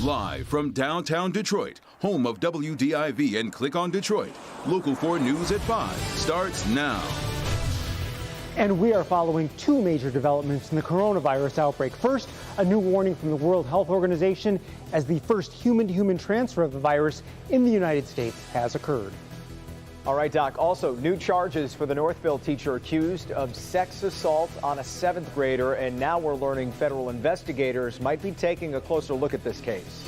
Live from downtown Detroit, home of WDIV and Click on Detroit, Local 4 News at 5 starts now. And we are following two major developments in the coronavirus outbreak. First, a new warning from the World Health Organization as the first human-to-human transfer of the virus in the United States has occurred. All right, Doc. Also, new charges for the Northville teacher accused of sex assault on a 7th grader. And now we're learning federal investigators might be taking a closer look at this case.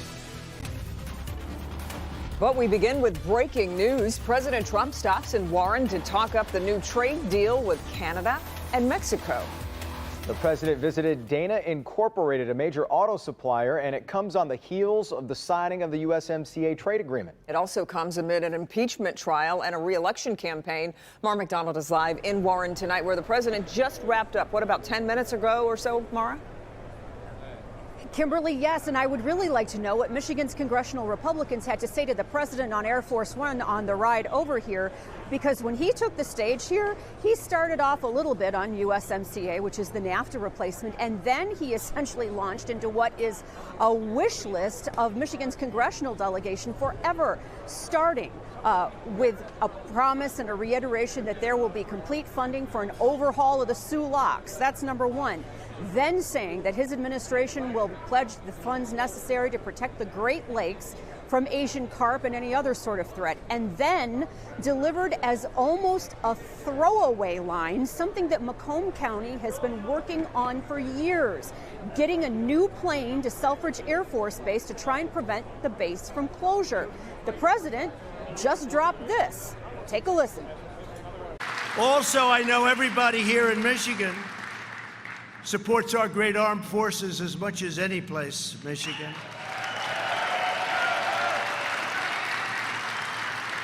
But we begin with breaking news. President Trump stops in Warren to talk up the new trade deal with Canada and Mexico. The president visited Dana Incorporated, a major auto supplier, and it comes on the heels of the signing of the USMCA trade agreement. It also comes amid an impeachment trial and a re-election campaign. Mara McDonald is live in Warren tonight, where the president just wrapped up, what, about 10 minutes ago or so, Mara? Kimberly, yes, and I would really like to know what Michigan's congressional Republicans had to say to the president on Air Force One on the ride over here, because when he took the stage here, he started off a little bit on USMCA, which is the NAFTA replacement, and then he essentially launched into what is a wish list of Michigan's congressional delegation forever, starting with a promise and a reiteration that there will be complete funding for an overhaul of the Sioux Locks. That's number one. Then saying that his administration will pledge the funds necessary to protect the Great Lakes from Asian carp and any other sort of threat, and then delivered as almost a throwaway line, something that Macomb County has been working on for years, getting a new plane to Selfridge Air Force Base to try and prevent the base from closure. The president just dropped this. Take a listen. Also, I know everybody here in Michigan supports our great armed forces as much as any place, Michigan.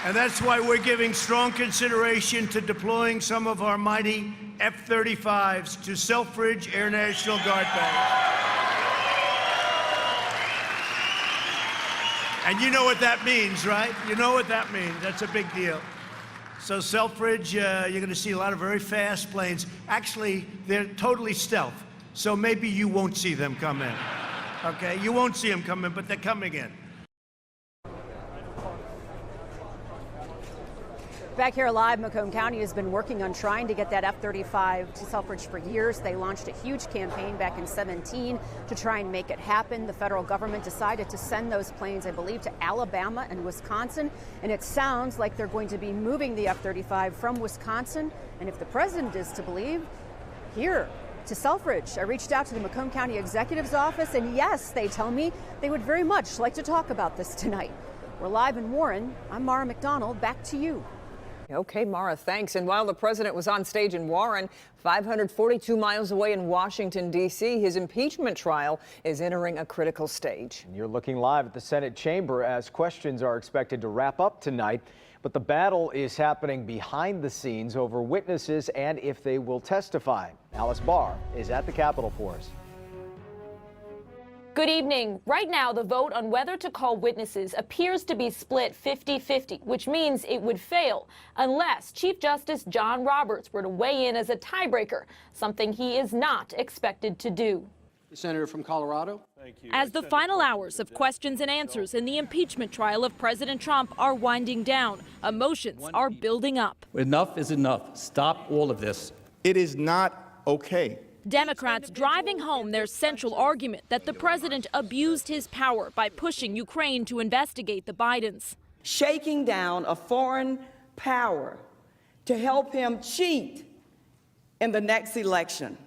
And that's why we're giving strong consideration to deploying some of our mighty F-35s to Selfridge Air National Guard Base. And you know what that means, right? You know what that means. That's a big deal. So Selfridge, you're going to see a lot of very fast planes. Actually, they're totally stealth, so maybe you won't see them come in. Okay, you won't see them come in, but they're coming in. Back here live, Macomb County has been working on trying to get that F-35 to Selfridge for years. They launched a huge campaign back in 2017 to try and make it happen. The federal government decided to send those planes, I believe, to Alabama and Wisconsin. And it sounds like they're going to be moving the F-35 from Wisconsin. And if the president is to believe, here to Selfridge. I reached out to the Macomb County Executive's office, and yes, they tell me they would very much like to talk about this tonight. We're live in Warren. I'm Mara McDonald. Back to you. Okay, Mara, thanks. And while the president was on stage in Warren, 542 miles away in Washington, D.C., his impeachment trial is entering a critical stage. And you're looking live at the Senate chamber as questions are expected to wrap up tonight. But the battle is happening behind the scenes over witnesses and if they will testify. Alice Barr is at the Capitol for us. Good evening. Right now, the vote on whether to call witnesses appears to be split 50-50, which means it would fail unless Chief Justice John Roberts were to weigh in as a tiebreaker, something he is not expected to do. The senator from Colorado. Thank you. As the final hours of questions and answers in the impeachment trial of President Trump are winding down, emotions are building up. Enough is enough. Stop all of this. It is not okay. Democrats driving home their central argument that the president abused his power by pushing Ukraine to investigate the Bidens. Shaking down a foreign power to help him cheat in the next election.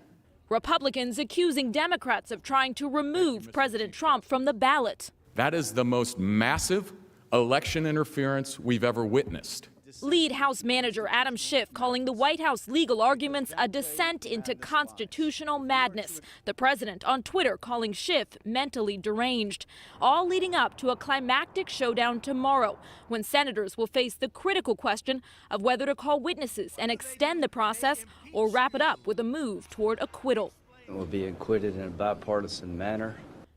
Republicans accusing Democrats of trying to remove President Trump from the ballot. That is the most massive election interference we've ever witnessed. Lead House Manager Adam Schiff calling the White House legal arguments a descent into constitutional madness. The president on Twitter calling Schiff mentally deranged. All leading up to a climactic showdown tomorrow when senators will face the critical question of whether to call witnesses and extend the process or wrap it up with a move toward acquittal. It will be acquitted in a bipartisan manner.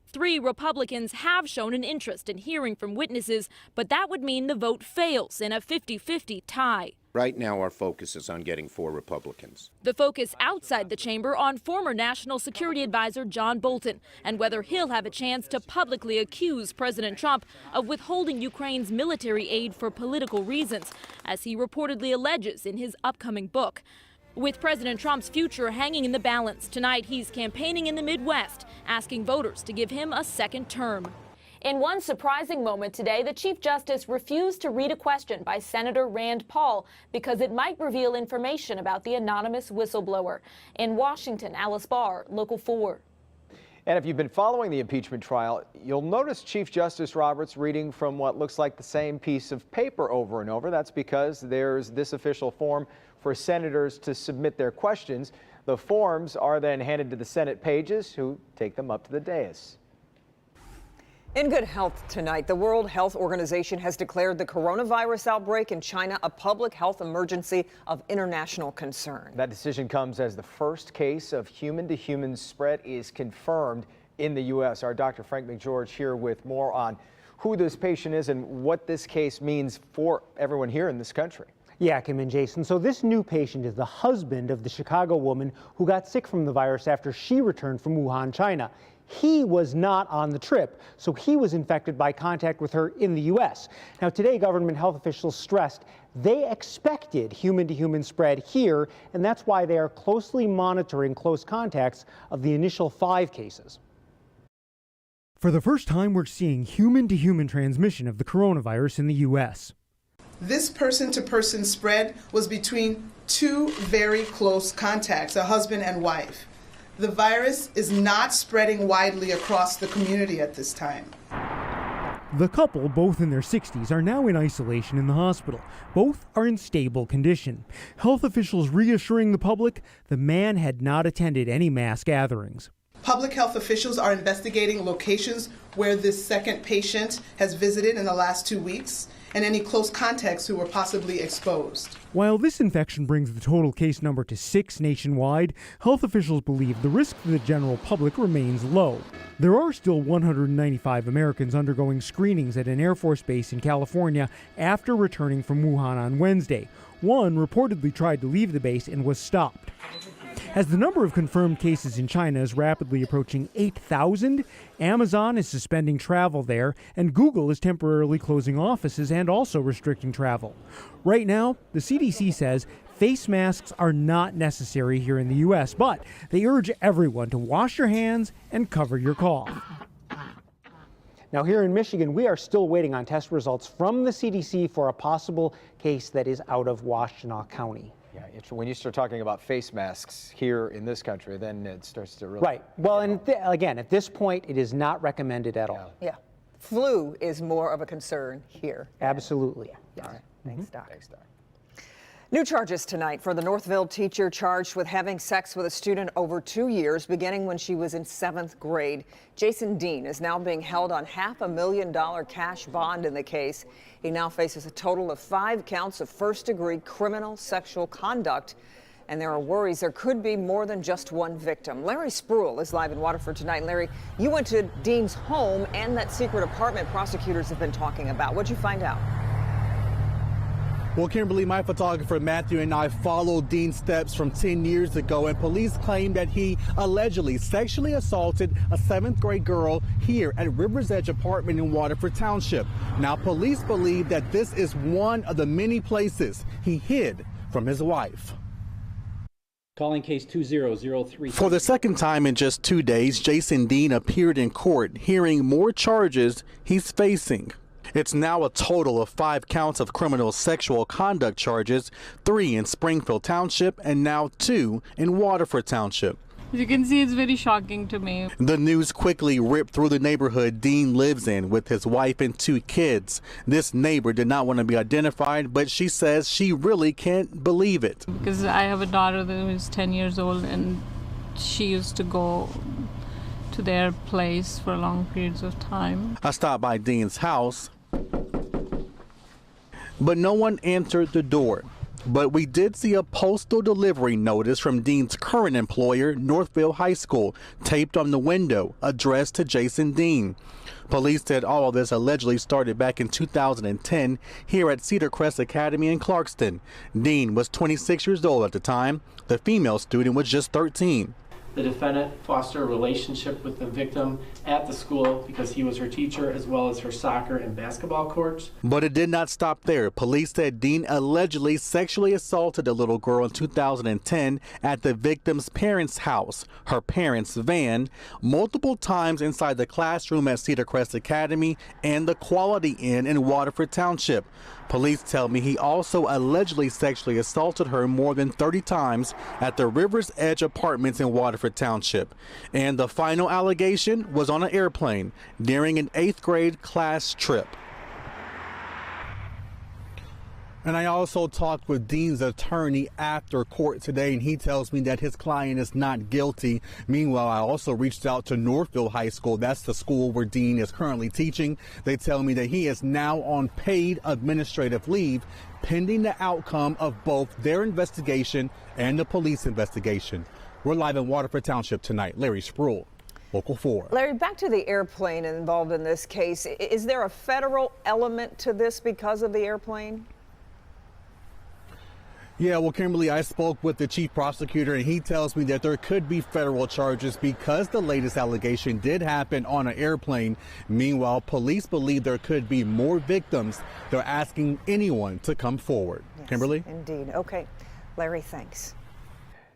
3 Republicans have shown an interest in hearing from witnesses, but that would mean the vote fails in a 50-50 tie. Right now, our focus is on getting 4 Republicans. The focus outside the chamber on former National Security Advisor John Bolton and whether he'll have a chance to publicly accuse President Trump of withholding Ukraine's military aid for political reasons, as he reportedly alleges in his upcoming book. With President Trump's future hanging in the balance, tonight he's campaigning in the Midwest, asking voters to give him a second term. In one surprising moment today, the Chief Justice refused to read a question by Senator Rand Paul because it might reveal information about the anonymous whistleblower. In Washington, Alice Barr, Local 4. And if you've been following the impeachment trial, you'll notice Chief Justice Roberts reading from what looks like the same piece of paper over and over. That's because there's this official form for senators to submit their questions. The forms are then handed to the Senate pages, who take them up to the dais. In good health tonight, the World Health Organization has declared the coronavirus outbreak in China a public health emergency of international concern. That decision comes as the first case of human-to-human spread is confirmed in the U.S. Our Dr. Frank McGeorge here with more on who this patient is and what this case means for everyone here in this country. Yeah, Kim and Jason. So this new patient is the husband of the Chicago woman who got sick from the virus after she returned from Wuhan, China. He was not on the trip, so he was infected by contact with her in the U.S. Now, today, government health officials stressed they expected human-to-human spread here, and that's why they are closely monitoring close contacts of the initial 5 cases. For the first time, we're seeing human-to-human transmission of the coronavirus in the U.S. This person-to-person spread was between 2 very close contacts, a husband and wife. The virus is not spreading widely across the community at this time. The couple, both in their 60s, are now in isolation in the hospital. Both are in stable condition. Health officials reassuring the public the man had not attended any mass gatherings. Public health officials are investigating locations where this second patient has visited in the last 2 weeks and any close contacts who were possibly exposed. While this infection brings the total case number to 6 nationwide, health officials believe the risk to the general public remains low. There are still 195 Americans undergoing screenings at an Air Force base in California after returning from Wuhan on Wednesday. One reportedly tried to leave the base and was stopped. As the number of confirmed cases in China is rapidly approaching 8,000, Amazon is suspending travel there, and Google is temporarily closing offices and also restricting travel. Right now, the CDC says face masks are not necessary here in the U.S., but they urge everyone to wash your hands and cover your cough. Now, here in Michigan, we are still waiting on test results from the CDC for a possible case that is out of Washtenaw County. Yeah, when you start talking about face masks here in this country, then it starts to really... Right. Well, and again, at this point, it is not recommended at all. Yeah. Flu is more of a concern here. Absolutely. Yeah. All right. Thanks, Doc. Thanks, Doc. New charges tonight for the Northville teacher charged with having sex with a student over 2 years, beginning when she was in 7th grade. Jason Dean is now being held on $500,000 cash bond in the case. He now faces a total of 5 counts of first-degree criminal sexual conduct. And there are worries there could be more than just one victim. Larry Spruill is live in Waterford tonight. Larry, you went to Dean's home and that secret apartment prosecutors have been talking about. What'd you find out? Well, Kimberly, my photographer Matthew and I followed Dean's steps from 10 years ago, and police claim that he allegedly sexually assaulted a 7th grade girl here at River's Edge apartment in Waterford Township. Now, police believe that this is one of the many places he hid from his wife. Calling case 2003. For the second time in just 2 days, Jason Dean appeared in court, hearing more charges he's facing. It's now a total of 5 counts of criminal sexual conduct charges, 3 in Springfield Township and now 2 in Waterford Township. As you can see, it's very shocking to me. The news quickly ripped through the neighborhood Dean lives in with his wife and 2 kids. This neighbor did not want to be identified, but she says she really can't believe it. Because I have a daughter that is 10 years old, and she used to go to their place for long periods of time. I stopped by Dean's house, but no one answered the door. But we did see a postal delivery notice from Dean's current employer, Northville High School, taped on the window, addressed to Jason Dean. Police said all of this allegedly started back in 2010 here at Cedar Crest Academy in Clarkston. Dean was 26 years old at the time. The female student was just 13. The defendant fostered a relationship with the victim at the school because he was her teacher, as well as her soccer and basketball coach. But it did not stop there. Police said Dean allegedly sexually assaulted a little girl in 2010 at the victim's parents' house, her parents' van, multiple times inside the classroom at Cedar Crest Academy and the Quality Inn in Waterford Township. Police tell me he also allegedly sexually assaulted her more than 30 times at the River's Edge Apartments in Waterford Township. And the final allegation was on an airplane during an 8th grade class trip. And I also talked with Dean's attorney after court today, and he tells me that his client is not guilty. Meanwhile, I also reached out to Northville High School. That's the school where Dean is currently teaching. They tell me that he is now on paid administrative leave, pending the outcome of both their investigation and the police investigation. We're live in Waterford Township tonight. Larry Spruill, Local 4. Larry, back to the airplane involved in this case. Is there a federal element to this because of the airplane? Yeah, well, Kimberly, I spoke with the chief prosecutor, and he tells me that there could be federal charges because the latest allegation did happen on an airplane. Meanwhile, police believe there could be more victims. They're asking anyone to come forward. Yes, Kimberly? Indeed. Okay. Larry, thanks.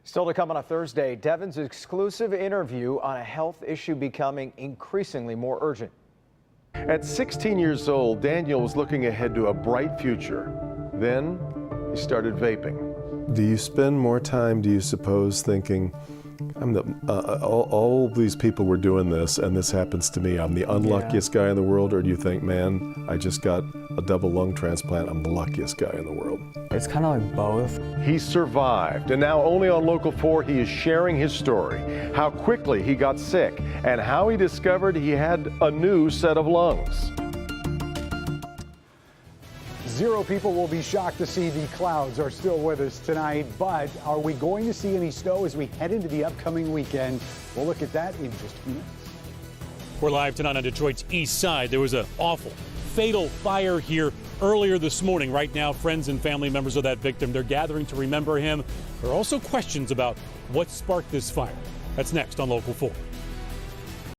Still to come on a Thursday, Devin's exclusive interview on a health issue becoming increasingly more urgent. At 16 years old, Daniel was looking ahead to a bright future. Then he started vaping. Do you spend more time, do you suppose, thinking, all these people were doing this and this happens to me, I'm the unluckiest guy in the world? Or do you think, man, I just got a double lung transplant, I'm the luckiest guy in the world? It's kind of like both. He survived, and now only on Local 4 he is sharing his story, how quickly he got sick, and how he discovered he had a new set of lungs. Zero people will be shocked to see the clouds are still with us tonight, but are we going to see any snow as we head into the upcoming weekend? We'll look at that in just a few minutes. We're live tonight on Detroit's east side. There was an awful, fatal fire here earlier this morning. Right now, friends and family members of that victim, they're gathering to remember him. There are also questions about what sparked this fire. That's next on Local 4.